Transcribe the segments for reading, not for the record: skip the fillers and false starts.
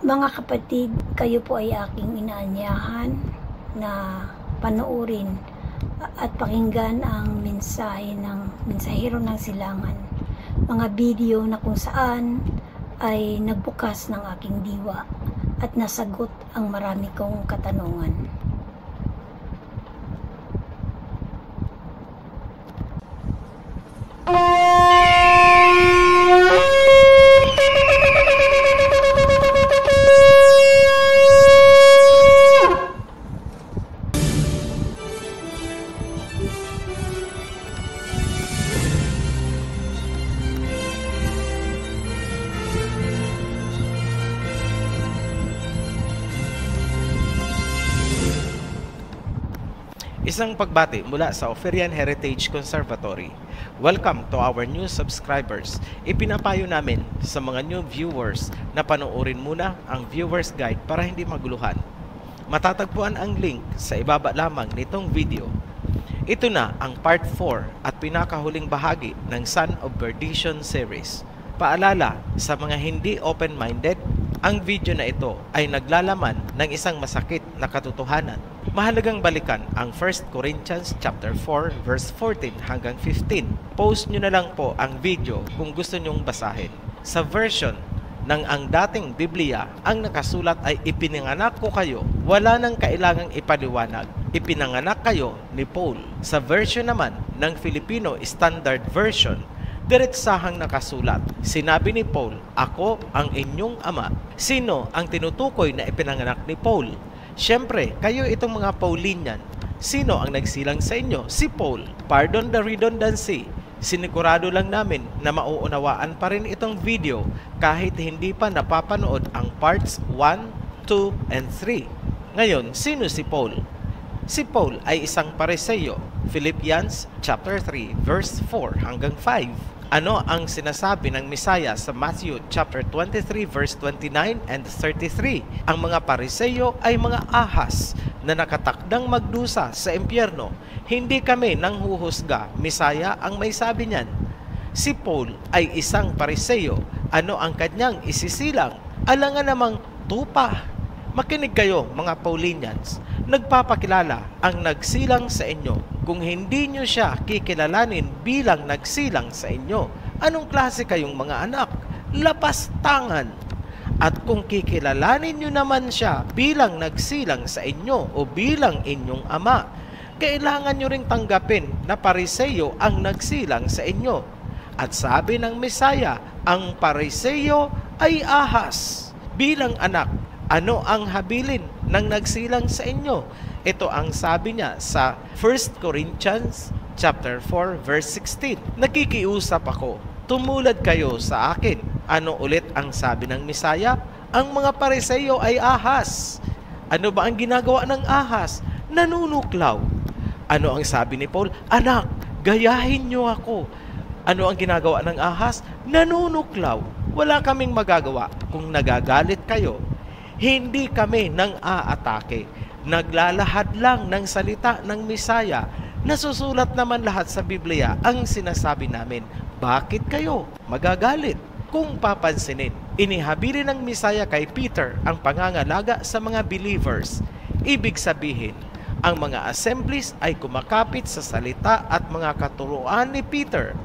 Mga kapatid, kayo po ay aking inaanyahan na panoorin at pakinggan ang mensahe ng mensahero ng silangan. Mga video na kung saan ay nagbukas ng aking diwa at nasagot ang marami kong katanungan. Isang pagbati mula sa Oferian Heritage Conservatory. Welcome to our new subscribers. Ipinapayo namin sa mga new viewers na panoorin muna ang viewer's guide para hindi maguluhan. Matatagpuan ang link sa ibaba lamang nitong video. Ito na ang part 4 at pinakahuling bahagi ng Son of Perdition series. Paalala sa mga hindi open-minded, ang video na ito ay naglalaman ng isang masakit na katotohanan. Mahalagang balikan ang 1 Corinthians chapter 4 verse 14 hanggang 15. Post nyo na lang po ang video kung gusto nyong basahin. Sa version ng ang dating Biblia, ang nakasulat ay ipinanganak ko kayo. Wala nang kailangang ipaliwanag. Ipinanganak kayo ni Paul. Sa version naman ng Filipino Standard Version, diretsahang nakasulat, sinabi ni Paul, ako ang inyong ama. Sino ang tinutukoy na ipinanganak ni Paul? Siyempre, kayo itong mga Paulinian. Sino ang nagsilang sa inyo? Si Paul. Pardon the redundancy. Sinigurado lang namin na mauunawaan pa rin itong video kahit hindi pa napapanood ang parts 1, 2, and 3. Ngayon, sino si Paul? Si Paul ay isang Pariseo. Philippians chapter 3 verse 4 hanggang 5. Ano ang sinasabi ng Misaya sa Matthew chapter 23 verse 29 and 33? Ang mga Pariseo ay mga ahas na nakatakdang magdusa sa impyerno. Hindi kami nanghuhusga. Misaya ang may sabi niyan. Si Paul ay isang Pariseo. Ano ang kanyang isisilang? Alangan namang tupa. Makinig kayo mga Paulinians. Nagpapakilala ang nagsilang sa inyo. Kung hindi nyo siya kikilalanin bilang nagsilang sa inyo, anong klase kayong mga anak? Lapastangan. At kung kikilalanin nyo naman siya bilang nagsilang sa inyo o bilang inyong ama, kailangan nyo ring tanggapin na Pariseo ang nagsilang sa inyo. At sabi ng Misaya, ang Pariseo ay ahas. Bilang anak, ano ang habilin ng nagsilang sa inyo? Ito ang sabi niya sa 1 Corinthians chapter 4 verse 16. Nakikiusap ako, tumulad kayo sa akin. Ano ulit ang sabi ng Misaya? Ang mga Pariseo ay ahas. Ano ba ang ginagawa ng ahas? Nanunuklaw. Ano ang sabi ni Paul? Anak, gayahin niyo ako. Ano ang ginagawa ng ahas? Nanunuklaw. Wala kaming magagawa kung nagagalit kayo. Hindi kami nang aatake. Naglalahad lang ng salita ng Misaya. Nasusulat naman lahat sa Biblia ang sinasabi namin. Bakit kayo magagalit? Kung papansinin, inihabilin ng Misaya kay Peter ang pangangalaga sa mga believers. Ibig sabihin, ang mga assemblies ay kumakapit sa salita at mga katuruan ni Peter.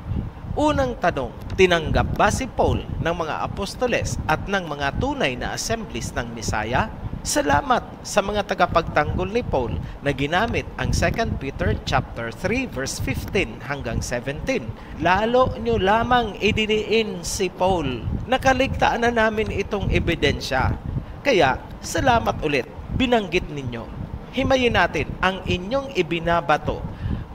Unang tanong, tinanggap ba si Paul ng mga apostoles at ng mga tunay na assemblies ng Misaya? Salamat sa mga tagapagtanggol ni Paul na ginamit ang 2 Peter chapter 3 verse 15 hanggang 17. Lalo nyo lamang idiniin si Paul. Nakaligtaan na namin itong ebidensya. Kaya, salamat ulit. Binanggit ninyo. Himayin natin ang inyong ibinabato.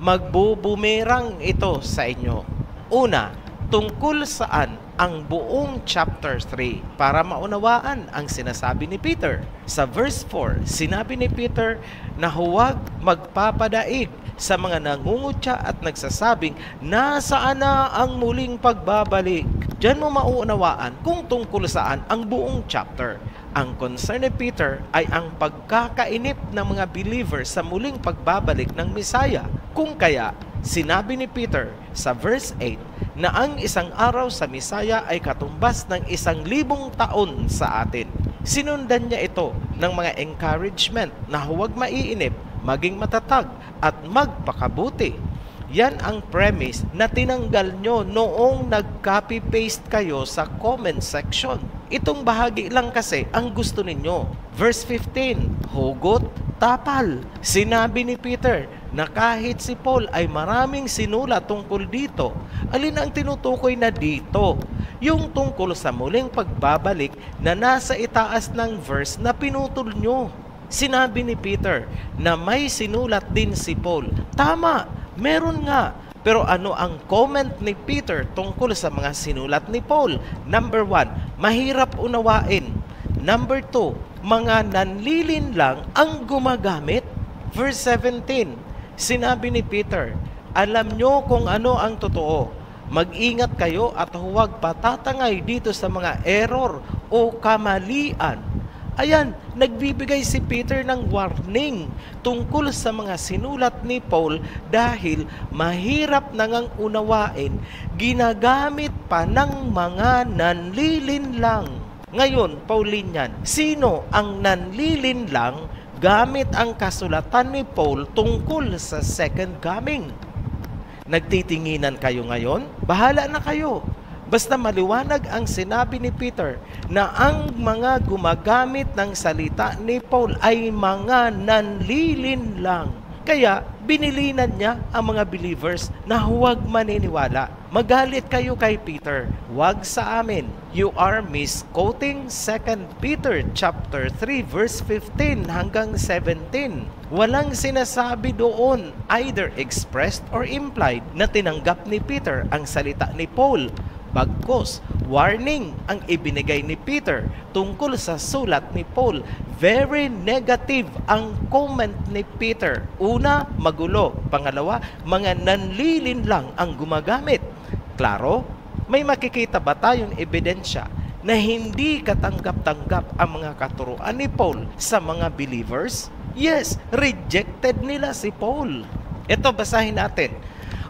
Magbubumerang ito sa inyo. Una, tungkol saan ang buong chapter 3 para maunawaan ang sinasabi ni Peter. Sa verse 4, sinabi ni Peter na huwag magpapadaig sa mga nangungutya at nagsasabing, nasaan na ang muling pagbabalik? Diyan mo mauunawaan kung tungkol saan ang buong chapter. Ang concern ni Peter ay ang pagkakainip ng mga believers sa muling pagbabalik ng Misaya. Kung kaya, sinabi ni Peter sa verse 8 na ang isang araw sa Misaya ay katumbas ng 1,000 taon sa atin. Sinundan niya ito ng mga encouragement na huwag maiinip, maging matatag at magpakabuti. Yan ang premise na tinanggal nyo noong nag-copy-paste kayo sa comment section. Itong bahagi lang kasi ang gusto ninyo. Verse 15, hugot, tapal. Sinabi ni Peter na kahit si Paul ay maraming sinulat tungkol dito, alin ang tinutukoy na dito? Yung tungkol sa muling pagbabalik na nasa itaas ng verse na pinutol nyo. Sinabi ni Peter na may sinulat din si Paul. Tama, meron nga. Pero ano ang comment ni Peter tungkol sa mga sinulat ni Paul? Number 1, mahirap unawain. Number 2, mga nanlilin lang ang gumagamit. Verse 17, sinabi ni Peter, alam nyo kung ano ang totoo. Mag-ingat kayo at huwag patatangay dito sa mga error o kamalian. Ayan, nagbibigay si Peter ng warning tungkol sa mga sinulat ni Paul dahil mahirap nang unawain, ginagamit pa ng mga nanlilin lang. Ngayon, Paulinian, sino ang nanlilin lang gamit ang kasulatan ni Paul tungkol sa second coming? Nagtitinginan kayo ngayon? Bahala na kayo. Basta maliwanag ang sinabi ni Peter na ang mga gumagamit ng salita ni Paul ay mga nanlilin lang. Kaya binilinan niya ang mga believers na huwag maniniwala. Magalit kayo kay Peter, huwag sa amin. You are misquoting 2 Peter chapter 3 verse 15 hanggang 17. Walang sinasabi doon, either expressed or implied, na tinanggap ni Peter ang salita ni Paul. Bagkus, warning ang ibinigay ni Peter tungkol sa sulat ni Paul. Very negative ang comment ni Peter. Una, magulo. Pangalawa, mga nanlilin lang ang gumagamit. Klaro? May makikita ba tayong ebidensya na hindi katanggap-tanggap ang mga katuruan ni Paul sa mga believers? Yes, rejected nila si Paul. Ito, basahin natin.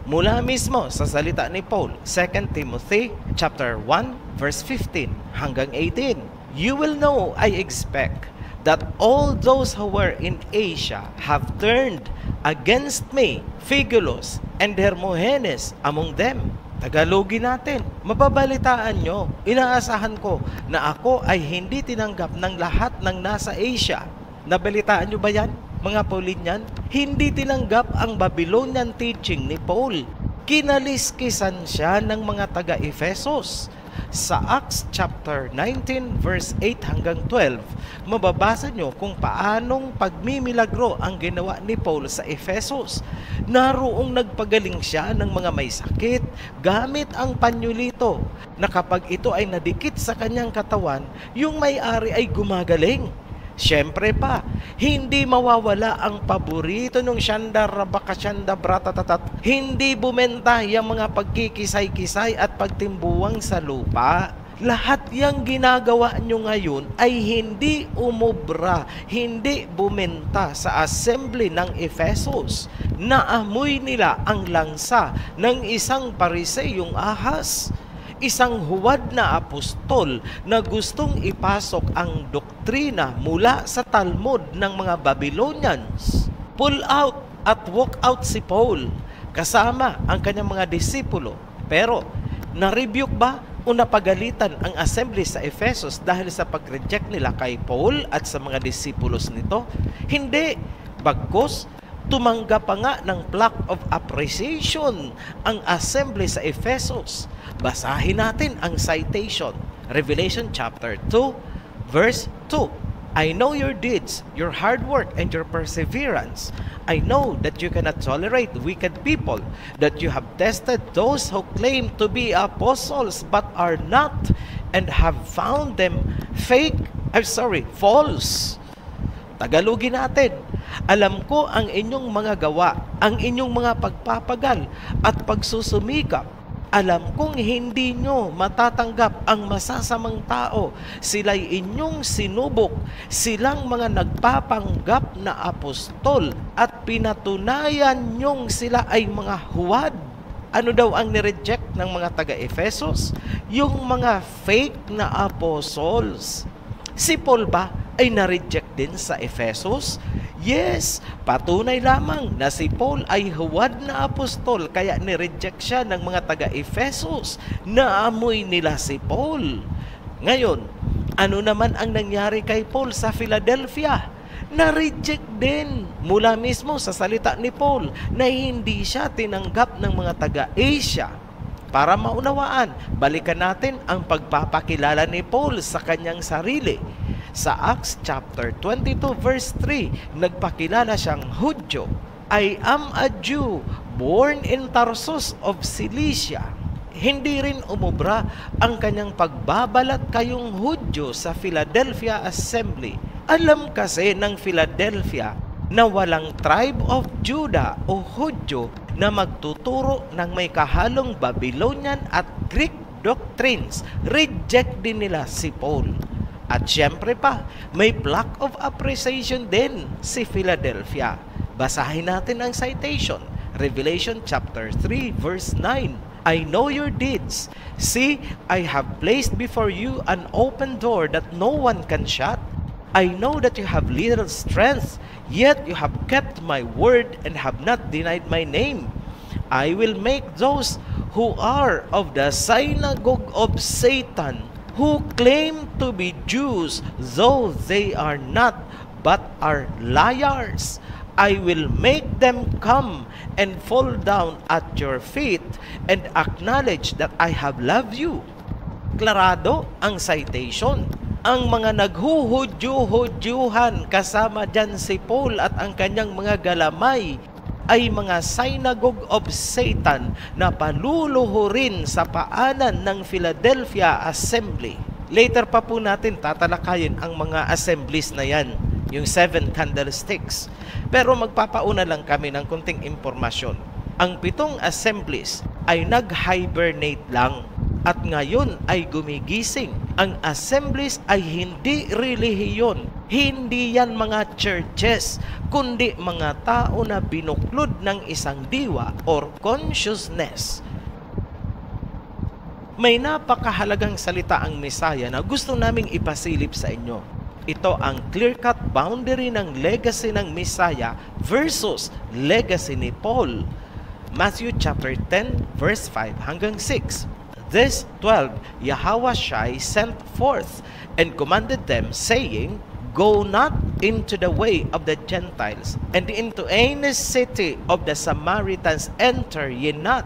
Mula mismo sa salita ni Paul, 2 Timothy chapter 1 verse 15 hanggang 18. You will know, I expect, that all those who were in Asia have turned against me, Phygelus and Hermogenes among them. Tagalogin natin, mababalitaan nyo, inaasahan ko na ako ay hindi tinanggap ng lahat ng nasa Asia. Nabalitaan nyo ba yan? Mga Paulinian, hindi tinanggap ang Babylonian teaching ni Paul. Kinaliskisan siya ng mga taga-Efesos. Sa Acts chapter 19 verse 8 hanggang 12, mababasa nyo kung paanong pagmimilagro ang ginawa ni Paul sa Efesos. Naroong nagpagaling siya ng mga may sakit gamit ang panyulito na kapag ito ay nadikit sa kanyang katawan, yung may-ari ay gumagaling. Siyempre pa, hindi mawawala ang paborito nung Shanda Rabaka Shanda Bratatatat. Hindi bumenta yung mga pagkikisay-kisay at pagtimbuwang sa lupa. Lahat yung ginagawa nyo ngayon ay hindi umubra, hindi bumenta sa assembly ng Efesos. Naamoy nila ang langsa ng isang pariseyong ahas. Isang huwad na apostol na gustong ipasok ang doktrina mula sa Talmud ng mga Babylonians. Pull out at walk out si Paul kasama ang kanyang mga disipulo. Pero na-rebuke ba o napagalitan ang assembly sa Efesos dahil sa pag-reject nila kay Paul at sa mga disipulos nito? Hindi. Bagkus, tumanggap pa nga ng plaque of appreciation ang assembly sa Efesos. Basahin natin ang citation. Revelation chapter 2, verse 2. I know your deeds, your hard work, and your perseverance. I know that you cannot tolerate wicked people, that you have tested those who claim to be apostles but are not, and have found them false. Tagalogin natin. Alam ko ang inyong mga gawa, ang inyong mga pagpapagal at pagsusumikap. Alam kong hindi nyo matatanggap ang masasamang tao. Sila'y inyong sinubok. Silang mga nagpapanggap na apostol at pinatunayan nyong sila ay mga huwad. Ano daw ang nireject ng mga taga-Efesos? Yung mga fake na apostles. Si Paul ba ay na-reject din sa Efesos? Yes, patunay lamang na si Paul ay huwad na apostol kaya ni-reject siya ng mga taga-Efesos. Naamoy nila si Paul. Ngayon, ano naman ang nangyari kay Paul sa Philadelphia? Na-reject din mula mismo sa salita ni Paul na hindi siya tinanggap ng mga taga-Asia. Para maunawaan, balikan natin ang pagpapakilala ni Paul sa kanyang sarili. Sa Acts chapter 22 verse 3, nagpakilala siyang Hudyo. I am a Jew born in Tarsus of Cilicia. Hindi rin umubra ang kanyang pagbabalat kayong Hudyo sa Philadelphia Assembly. Alam kasi ng Philadelphia na walang tribe of Judah o Hudyo na magtuturo ng may kahalong Babylonian at Greek doctrines. Reject din nila si Paul. At syempre pa, may plaque of appreciation din si Philadelphia. Basahin natin ang citation. Revelation chapter 3 verse 9. I know your deeds. See, I have placed before you an open door that no one can shut. I know that you have little strength, yet you have kept my word and have not denied my name. I will make those who are of the synagogue of Satan, who claim to be Jews, though they are not, but are liars. I will make them come and fall down at your feet and acknowledge that I have loved you. Klarado ang citation. Ang mga naghuhudyo-hudyuhan kasama dyan si Paul at ang kanyang mga galamay ay mga synagogue of Satan na paluluhurin sa paanan ng Philadelphia Assembly. Later pa po natin tatalakayin ang mga assemblies na yan, yung 7 candlesticks. Pero magpapauna lang kami ng kunting impormasyon. Ang 7 assemblies ay nag-hibernate lang at ngayon ay gumigising. Ang assemblies ay hindi relihiyon, hindi yan mga churches, kundi mga tao na binuklod ng isang diwa or consciousness. May napakahalagang salita ang Mesaya na gusto naming ipasilip sa inyo. Ito ang clear-cut boundary ng legacy ng Mesaya versus legacy ni Paul. Matthew chapter 10 verse 5 hanggang 6. These 12 Yahushua sent forth and commanded them, saying, Go not into the way of the Gentiles, and into any city of the Samaritans enter ye not,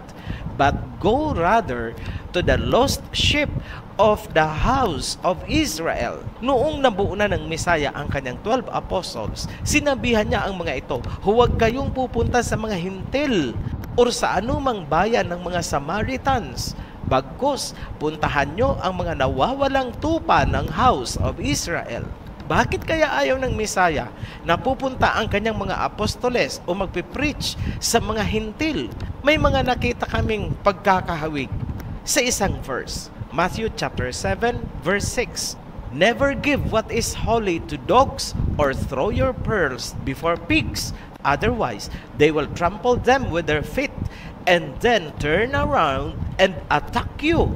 but go rather to the lost sheep of the house of Israel. Noong nabuo na ng Mesaya ang kanyang 12 apostles, sinabihan niya ang mga ito, huwag kayong pupunta sa mga hintil or sa anumang bayan ng mga Samaritans. Bagkus, puntahan nyo ang mga nawawalang tupa ng house of Israel. Bakit kaya ayaw ng Mesaya na pupunta ang kanyang mga apostoles o magpipreach sa mga hintil? May mga nakita kaming pagkakahawig sa isang verse. Matthew chapter 7 verse 6. Never give what is holy to dogs or throw your pearls before pigs. Otherwise, they will trample them with their feet and then turn around and attack you.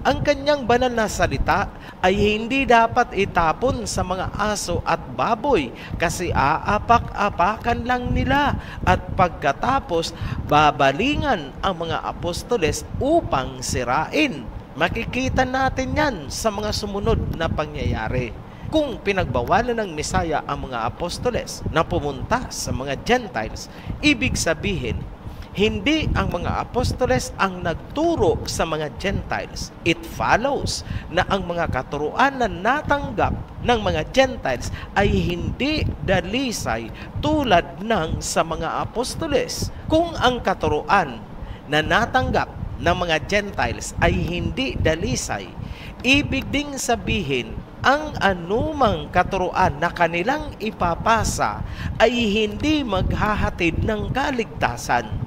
Ang kanyang banal na salita ay hindi dapat itapon sa mga aso at baboy kasi aapak-apakan lang nila at pagkatapos babalingan ang mga apostoles upang sirain. Makikita natin yan sa mga sumunod na pangyayari. Kung pinagbawalan ng Mesaya ang mga apostoles na pumunta sa mga Gentiles, ibig sabihin, hindi ang mga apostoles ang nagturo sa mga Gentiles. It follows na ang mga katuruan na natanggap ng mga Gentiles ay hindi dalisay tulad ng sa mga apostoles. Kung ang katuruan na natanggap ng mga Gentiles ay hindi dalisay, ibig ding sabihin ang anumang katuruan na kanilang ipapasa ay hindi maghahatid ng kaligtasan.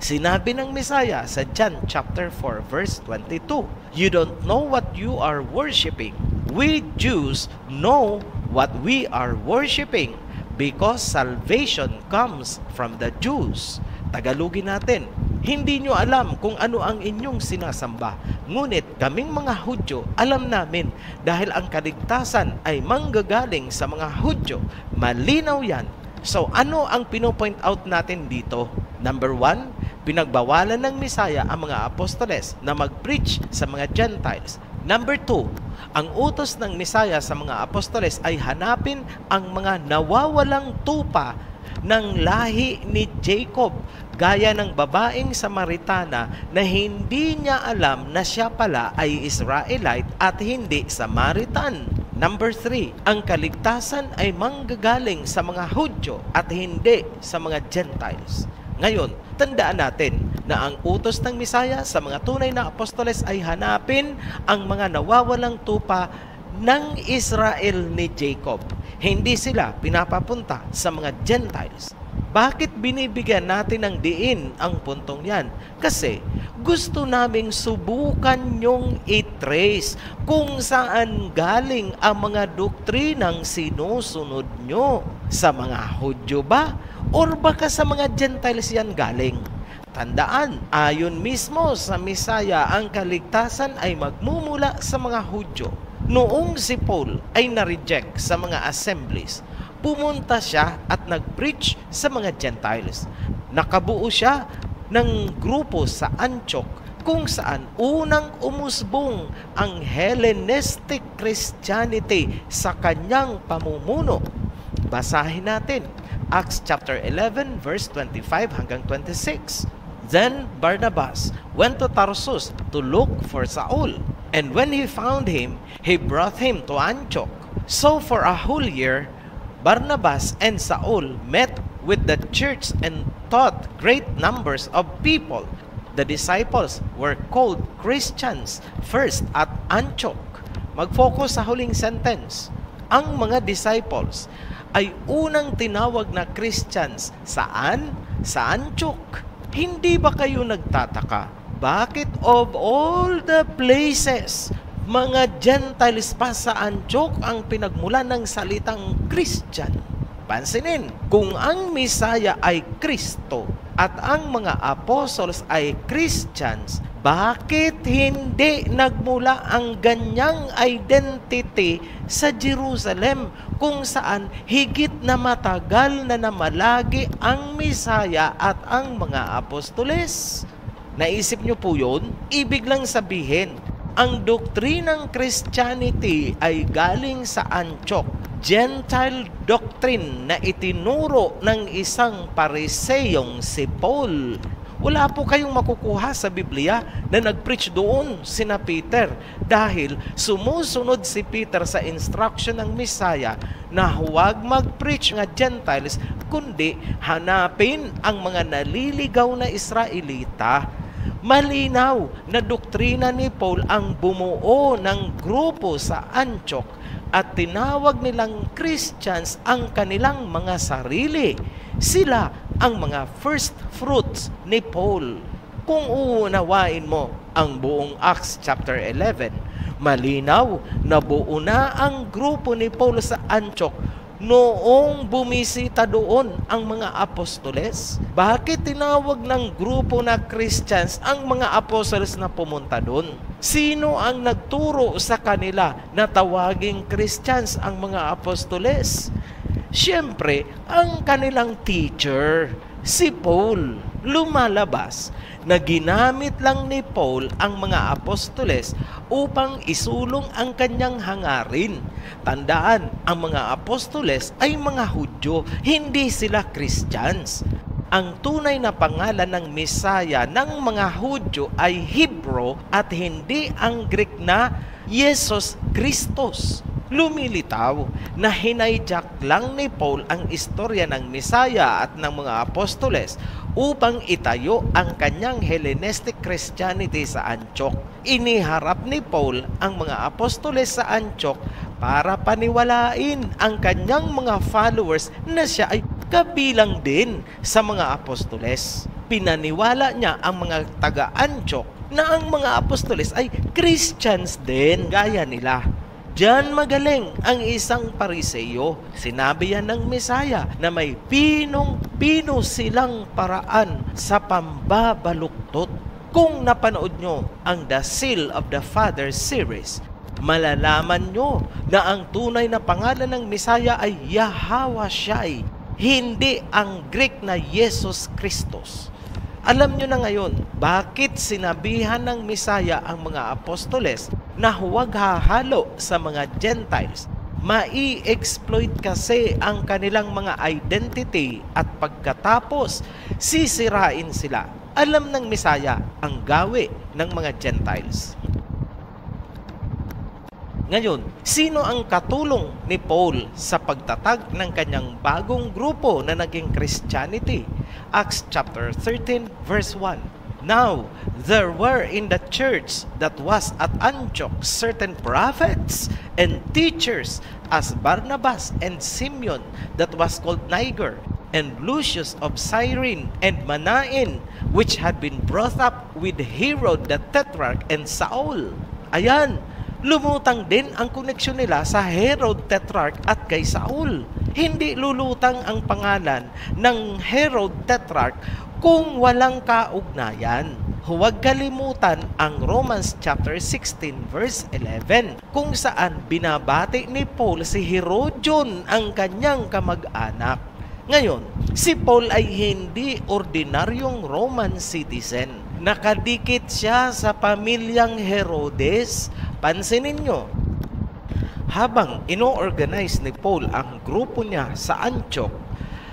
Sinabi ng Mesaya sa John chapter 4 verse 22, You don't know what you are worshiping. We Jews know what we are worshiping because salvation comes from the Jews. Tagalogin natin, hindi nyo alam kung ano ang inyong sinasamba. Ngunit kaming mga Hudyo, alam namin dahil ang kaligtasan ay manggagaling sa mga Hudyo. Malinaw yan. So ano ang pinopoint out natin dito? Number 1, pinagbawalan ng Misaya ang mga apostoles na mag-preach sa mga Gentiles. Number 2, ang utos ng Misaya sa mga apostoles ay hanapin ang mga nawawalang tupa ng lahi ni Jacob, gaya ng babaeng Samaritana na hindi niya alam na siya pala ay Israelite at hindi Samaritan. Number 3, ang kaligtasan ay manggagaling sa mga Hudyo at hindi sa mga Gentiles. Ngayon, tandaan natin na ang utos ng Misaya sa mga tunay na apostoles ay hanapin ang mga nawawalang tupa ng Israel ni Jacob. Hindi sila pinapapunta sa mga Gentiles. Bakit binibigyan natin ng diin ang puntong yan? Kasi gusto naming subukan nyong i-trace kung saan galing ang mga doktrinang sinusunod nyo. Sa mga Hudyo ba? Or baka sa mga Gentiles yan galing? Tandaan, ayon mismo sa Misaya, ang kaligtasan ay magmumula sa mga Hudyo. Noong si Paul ay na-reject sa mga assemblies, pumunta siya at nag-preach sa mga Gentiles. Nakabuo siya ng grupo sa Antioch kung saan unang umusbong ang Hellenistic Christianity sa kanyang pamumuno. Basahin natin Acts chapter 11 verse 25 hanggang 26. Then Barnabas went to Tarsus to look for Saul. And when he found him, he brought him to Antioch. So for a whole year, Barnabas and Saul met with the church and taught great numbers of people. The disciples were called Christians first at Antioch. Mag-focus sa huling sentence. Ang mga disciples ay unang tinawag na Christians. Saan? Sa Antioch. Hindi ba kayo nagtataka? Bakit of all the places, mga Gentiles pa sa Antioch ang pinagmulan ng salitang Christian? Pansinin, kung ang Misaya ay Kristo at ang mga apostles ay Christians, bakit hindi nagmula ang ganyang identity sa Jerusalem kung saan higit na matagal na namalagi ang Misaya at ang mga apostoles? Naisip nyo po yun? Ibig lang sabihin, ang doktrinang Christianity ay galing sa Antioch. Gentile doctrine na itinuro ng isang Pariseyong si Paul. Wala po kayong makukuha sa Biblia na nag-preach doon sina Peter dahil sumusunod si Peter sa instruction ng Misaya na huwag mag-preach ng Gentiles kundi hanapin ang mga naliligaw na Israelita. Malinaw na doktrina ni Paul ang bumuo ng grupo sa Antioch at tinawag nilang Christians ang kanilang mga sarili. Sila ang mga first fruits ni Paul. Kung uunawain mo ang buong Acts chapter 11, malinaw na buo na ang grupo ni Paul sa Antioch noong bumisita doon ang mga apostoles. Bakit tinawag ng grupo na Christians ang mga apostoles na pumunta doon? Sino ang nagturo sa kanila na tawaging Christians ang mga apostoles? Siyempre, ang kanilang teacher, si Paul. Lumalabas na ginamit lang ni Paul ang mga apostoles upang isulong ang kanyang hangarin. Tandaan, ang mga apostoles ay mga Hudyo, hindi sila Christians. Ang tunay na pangalan ng Misaya ng mga Hudyo ay Hebrew at hindi ang Greek na Jesus Christos. Lumilitaw na hinayjack lang ni Paul ang istorya ng Misaya at ng mga apostoles upang itayo ang kanyang Hellenistic Christianity sa Antioch. Iniharap ni Paul ang mga apostoles sa Antioch para paniwalain ang kanyang mga followers na siya ay kabilang din sa mga apostoles. Pinaniwala niya ang mga taga-Antioch na ang mga apostoles ay Christians din gaya nila. Diyan magaling ang isang Pariseo. Sinabi yan ng Mesaya na may pinong-pino silang paraan sa pambabaluktot. Kung napanood nyo ang The Seal of the Father series, malalaman nyo na ang tunay na pangalan ng Mesaya ay Yahweh Shai, hindi ang Greek na Jesus Christos. Alam nyo na ngayon, bakit sinabihan ng Mesaya ang mga apostoles na huwag hahalo sa mga Gentiles? Mai-exploit kasi ang kanilang mga identity at pagkatapos sisirain sila. Alam ng Mesaya ang gawi ng mga Gentiles. Ngayon, sino ang katulong ni Paul sa pagtatag ng kanyang bagong grupo na naging Christianity? Acts chapter 13 verse 1. Now, there were in the church that was at Antioch certain prophets and teachers, as Barnabas and Simeon that was called Niger, and Lucius of Cyrene, and Manaen, which had been brought up with Herod the Tetrarch and Saul. Ayan, lumutang din ang koneksyon nila sa Herod Tetrarch at kay Saul. Hindi lulutang ang pangalan ng Herod Tetrarch kung walang kaugnayan. Huwag kalimutan ang Romans chapter 16 verse 11 kung saan binabati ni Paul si Herodion ang kanyang kamag-anak. Ngayon, si Paul ay hindi ordinaryong Roman citizen. Nakadikit siya sa pamilyang Herodes. Pansinin nyo, habang ino-organize ni Paul ang grupo niya sa Antioch,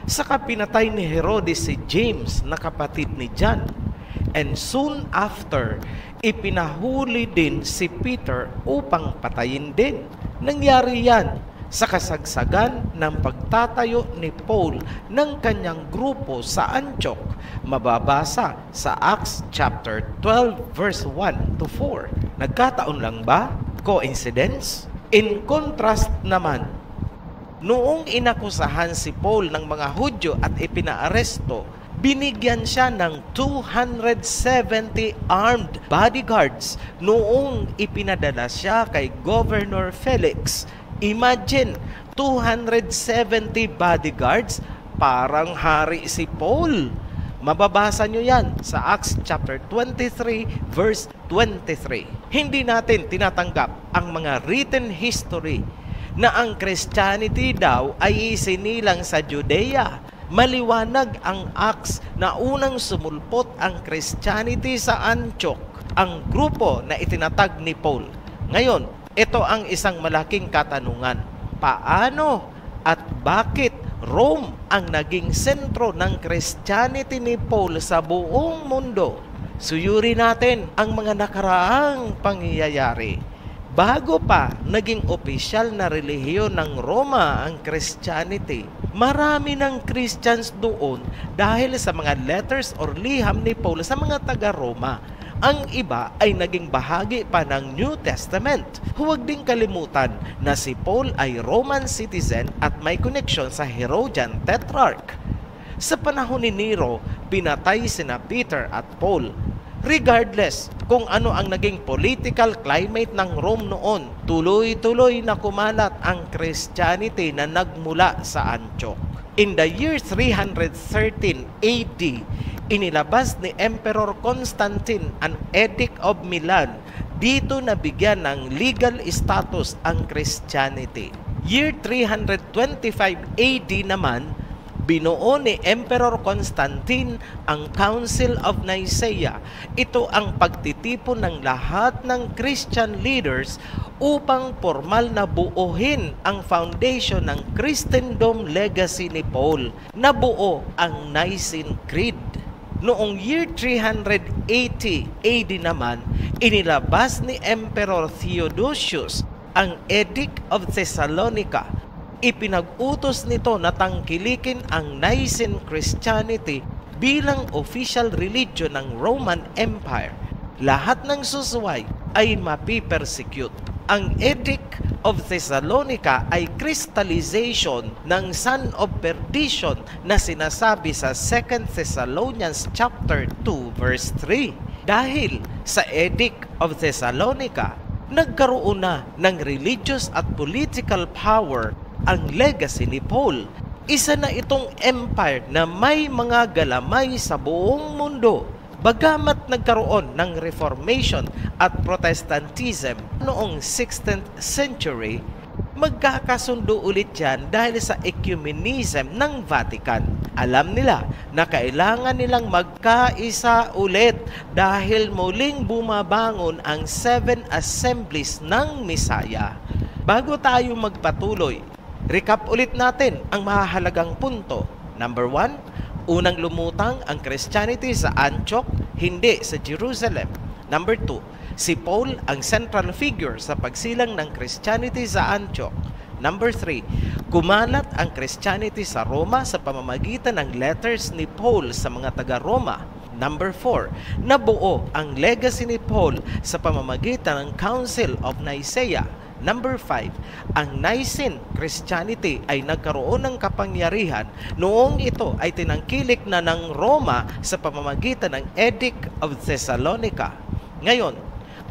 saka pinatay ni Herodes si James na kapatid ni John. And soon after, ipinahuli din si Peter upang patayin din. Nangyari yan sa kasagsagan ng pagtatayo ni Paul ng kanyang grupo sa Antioch. Mababasa sa Acts chapter 12 verse 1 to 4. Nagkataon lang ba? Coincidence? In contrast naman, noong inakusahan si Paul ng mga Hudyo at ipinaaresto, binigyan siya ng 270 armed bodyguards noong ipinadala siya kay Governor Felix. Imagine, 270 bodyguards, parang hari si Paul. Mababasa nyo yan sa Acts chapter 23 verse 23. Hindi natin tinatanggap ang mga written history na ang Christianity daw ay isinilang sa Judea. Maliwanag ang Acts na unang sumulpot ang Christianity sa Antioch, ang grupo na itinatag ni Paul. Ngayon, ito ang isang malaking katanungan. Paano at bakit Rome ang naging sentro ng Christianity ni Paul sa buong mundo? Suyuri natin ang mga nakaraang pangyayari. Bago pa naging opisyal na relihiyon ng Roma ang Christianity, marami ng Christians doon dahil sa mga letters or liham ni Paul sa mga taga-Roma. Ang iba ay naging bahagi pa ng New Testament. Huwag ding kalimutan na si Paul ay Roman citizen at may koneksyon sa Herodian Tetrarch. Sa panahon ni Nero, pinatay sina Peter at Paul. Regardless kung ano ang naging political climate ng Rome noon, tuloy-tuloy na kumalat ang Christianity na nagmula sa Antioch. In the year 313 AD, inilabas ni Emperor Constantine an Edict of Milan. Dito nabigyan ng legal status ang Christianity. Year 325 AD naman, binuo ni Emperor Constantine ang Council of Nicaea. Ito ang pagtitipon ng lahat ng Christian leaders upang formal na buuhin ang foundation ng Christendom legacy ni Paul. Nabuo ang Nicene Creed. Noong year 380 AD naman, inilabas ni Emperor Theodosius ang Edict of Thessalonica. Ipinag-utos nito na tangkilikin ang Nicene Christianity bilang official religion ng Roman Empire. Lahat ng susuway ay mapipersecute. Ang Edict of Thessalonica ay crystallization ng son of perdition na sinasabi sa 2 Thessalonians chapter 2 verse 3. Dahil sa Edict of Thessalonica, nagkaroon na ng religious at political power ang legacy ni Paul. Isa na itong empire na may mga galamay sa buong mundo. Bagamat nagkaroon ng Reformation at Protestantism noong 16th century, magkakasundo ulit yan dahil sa ecumenism ng Vatican. Alam nila na kailangan nilang magkaisa ulit dahil muling bumabangon ang 7 assemblies ng Misaya. Bago tayo magpatuloy, recap ulit natin ang mahahalagang punto. Number 1, unang lumutang ang Christianity sa Antioch, hindi sa Jerusalem. Number 2, si Paul ang central figure sa pagsilang ng Christianity sa Antioch. Number 3, kumalat ang Christianity sa Roma sa pamamagitan ng letters ni Paul sa mga taga-Roma. Number 4, nabuo ang legacy ni Paul sa pamamagitan ng Council of Nicaea. Number 5, ang Nicene Christianity ay nagkaroon ng kapangyarihan noong ito ay tinangkilik na ng Roma sa pamamagitan ng Edict of Thessalonica. Ngayon,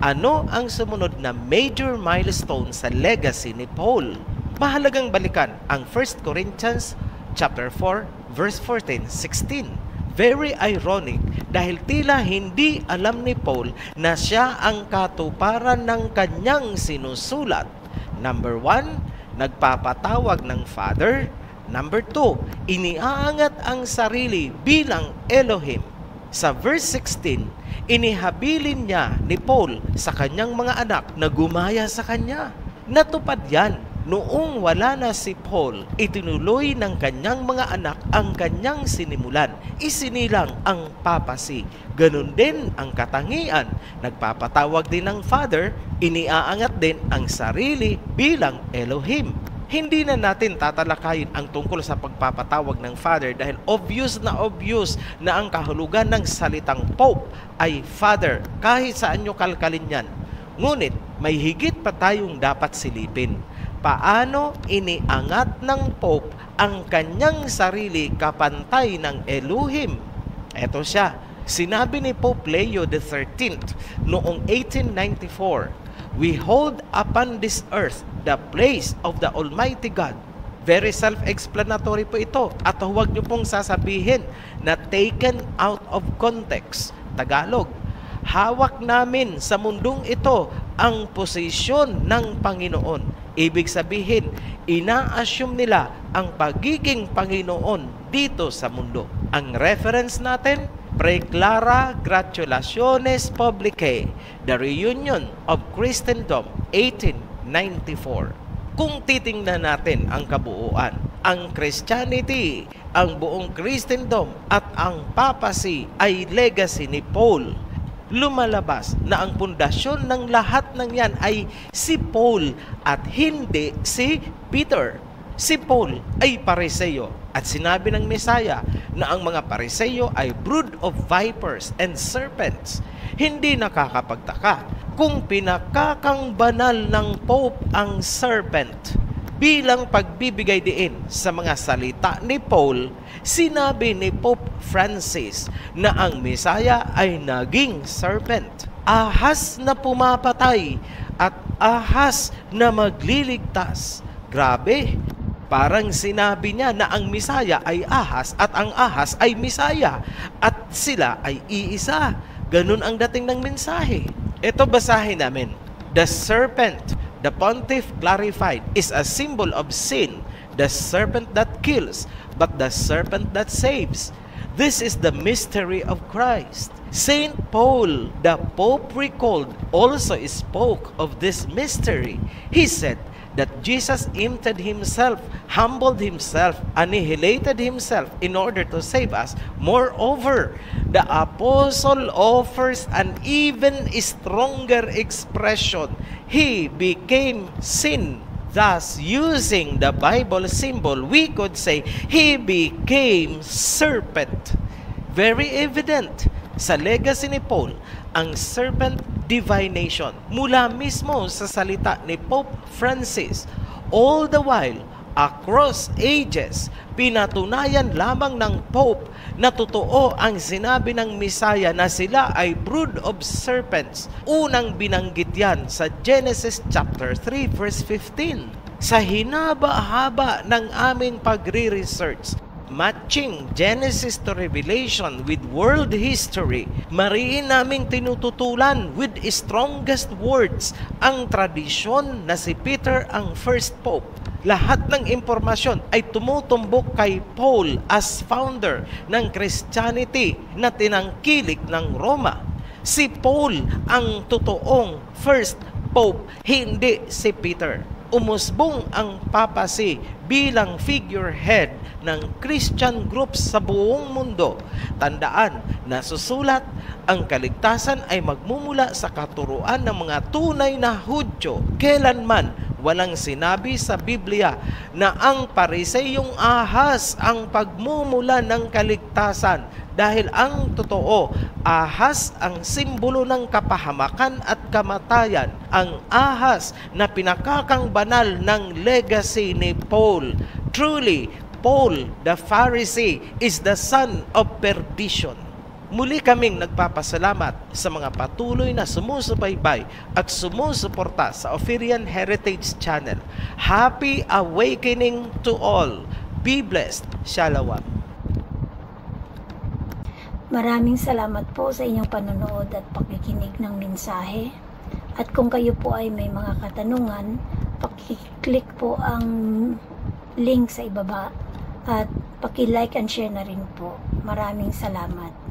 ano ang sumunod na major milestone sa legacy ni Paul? Mahalagang balikan ang 1 Corinthians chapter 4 verse 14-16. Very ironic dahil tila hindi alam ni Paul na siya ang katuparan ng kanyang sinusulat. Number 1, nagpapatawag ng Father. Number 2, iniaangat ang sarili bilang Elohim. Sa verse 16, inihabilin niya ni Paul sa kanyang mga anak na gumaya sa kanya. Natupad yan. Noong wala na si Paul, itinuloy ng kanyang mga anak ang kanyang sinimulan. Isinilang ang papasi. Ganun din ang katangian. Nagpapatawag din ng Father, iniaangat din ang sarili bilang Elohim. Hindi na natin tatalakayin ang tungkol sa pagpapatawag ng Father dahil obvious na ang kahulugan ng salitang Pope ay Father. Kahit saan nyo kalkalin yan. Ngunit may higit pa tayong dapat silipin. Paano iniangat ng Pope ang kanyang sarili kapantay ng Elohim? Eto siya. Sinabi ni Pope Leo XIII noong 1894, "We hold upon this earth the place of the Almighty God." Very self-explanatory po ito. At huwag niyo pong sasabihin na taken out of context. Tagalog, hawak namin sa mundong ito ang posisyon ng Panginoon. Ibig sabihin, ina-assume nila ang pagiging Panginoon dito sa mundo. Ang reference natin, Preclara Gratulationes Publicae, The Reunion of Christendom, 1894. Kung titingnan natin ang kabuuan, ang Christianity, ang buong Christendom at ang papacy ay legacy ni Paul. Lumalabas na ang pundasyon ng lahat ng yan ay si Paul at hindi si Peter. Si Paul ay Pariseo at sinabi ng Mesaya na ang mga Pariseo ay brood of vipers and serpents. Hindi nakakapagtaka kung pinakakang banal ng Pope ang serpent. Bilang pagbibigay diin sa mga salita ni Paul, sinabi ni Pope Francis na ang Mesaya ay naging serpent. Ahas na pumapatay at ahas na magliligtas. Grabe! Parang sinabi niya na ang Mesaya ay ahas at ang ahas ay Mesaya at sila ay iisa. Ganun ang dating ng mensahe. Ito basahin namin. The serpent, the pontiff clarified, is a symbol of sin. The serpent that kills, but the serpent that saves. This is the mystery of Christ. Saint Paul, the Pope recalled, also spoke of this mystery. He said that Jesus emptied himself, humbled himself, annihilated himself in order to save us. Moreover, the apostle offers an even stronger expression. He became sin. Thus, using the Bible symbol, we could say, he became serpent. Very evident sa legacy ni Paul, ang serpent divination mula mismo sa salita ni Pope Francis. All the while, across ages, pinatunayan lamang ng Pope na totoo ang sinabi ng Misaya na sila ay brood of serpents. Unang binanggit yan sa Genesis chapter 3 verse 15. Sa hinaba-haba ng aming pagre-research, matching Genesis to Revelation with world history, mariin naming tinututulan with strongest words ang tradisyon na si Peter ang first Pope. Lahat ng impormasyon ay tumutumbok kay Paul as founder ng Christianity na tinangkilik ng Roma. Si Paul ang totoong first Pope, hindi si Peter. Umusbong ang papacy bilang figurehead ng Christian groups sa buong mundo. Tandaan, nasusulat, ang kaligtasan ay magmumula sa katuruan ng mga tunay na Hudyo. Kailanman walang sinabi sa Biblia na ang pariseyong ahas ang pagmumula ng kaligtasan, dahil ang totoo, ahas ang simbolo ng kapahamakan at kamatayan, ang ahas na pinakakang banal ng legacy ni Paul. Truly, Paul the Pharisee is the son of perdition. Muli kaming nagpapasalamat sa mga patuloy na sumusubaybay at sumusuporta sa Ophirian Heritage Channel. Happy awakening to all. Be blessed. Shalom. Maraming salamat po sa inyong panonood at pakikinig ng mensahe. At kung kayo po ay may mga katanungan, paki-click po ang link sa ibaba at paki-like and share na rin po. Maraming salamat.